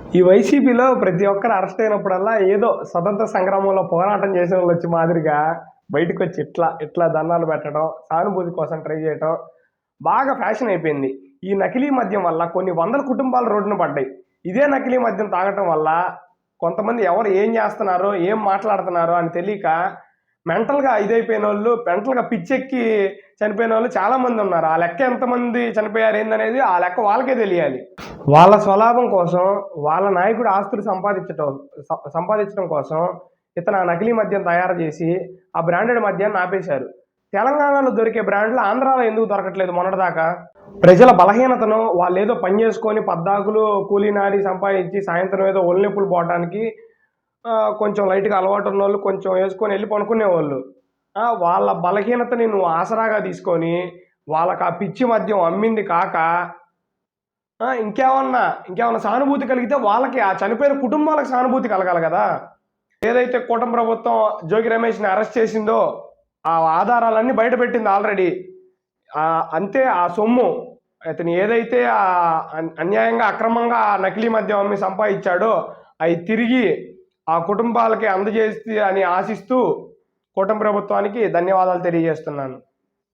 ఈ వైసీపీలో ప్రతి ఒక్కరు అరెస్ట్ అయినప్పుడల్లా ఏదో స్వతంత్ర సంగ్రామంలో పోరాటం చేసిన వాళ్ళు వచ్చి మాదిరిగా బయటకు వచ్చి ఇట్లా ఇట్లా దండాలు పెట్టడం, సానుభూతి కోసం ట్రై చేయటం బాగా ఫ్యాషన్ అయిపోయింది. ఈ నకిలీ మద్యం వల్ల కొన్ని వందల కుటుంబాలు రోడ్డున పడ్డాయి. ఇదే నకిలీ మద్యం తాగటం వల్ల కొంతమంది ఎవరు ఏం చేస్తున్నారో, ఏం మాట్లాడుతున్నారో అని తెలియక మెంటల్‌గా ఇదైపోయినోళ్ళు, మెంటల్‌గా పిచ్చెక్కి చనిపోయినోళ్ళు చాలామంది ఉన్నారు. ఆ లెక్క ఎంతమంది చనిపోయారు ఏందనేది ఆ లెక్క వాళ్ళకే తెలియాలి. వాళ్ళ స్వలాభం కోసం, వాళ్ళ నాయకుడు ఆస్తులు సంపాదించడం కోసం ఇతను ఆ నకిలీ మద్యం తయారు చేసి, ఆ బ్రాండెడ్ మద్యాన్ని ఆపేశారు. తెలంగాణలో దొరికే బ్రాండ్‌లు ఆంధ్రాలో ఎందుకు దొరకట్లేదు మొన్నటిదాకా? ప్రజల బలహీనతను వాళ్ళేదో పని చేసుకొని పద్దాకులు కూలీనాడి సంపాదించి సాయంత్రం ఏదో ఒళ్ళు నొప్పులు పోవటానికి కొంచెం లైట్‌గా అలవాటున్నోళ్ళు కొంచెం యేసుకొని ఎళ్లి పనుకునేవోళ్ళు. వాళ్ళ బలహీనతని నువ్వు ఆసరాగా తీసుకొని, వాళ్ళకా పిచ్చి మద్యం అమ్మింది కాక ఇంకేమన్నా సానుభూతి కలిగితే వాళ్ళకి ఆ చనిపోయిన కుటుంబాలకు సానుభూతి కలగాలి గదా! ఏదైతే కూటమి ప్రభుత్వం జోగి రమేష్‌ని అరెస్ట్ చేసిందో, ఆ ఆధారాలన్నీ బయటపెట్టింది ఆల్రెడీ. అంతే ఆ సొమ్ము అతను ఏదైతే అన్యాయంగా, అక్రమంగా ఆ నకిలీ మద్యం అమ్మి సంపాదించాడో, అయి తిరిగి ఆ కుటుంబాలకి అందజేసి అని ఆశిస్తూ కూటమి ప్రభుత్వానికి ధన్యవాదాలు తెలియజేస్తున్నాను.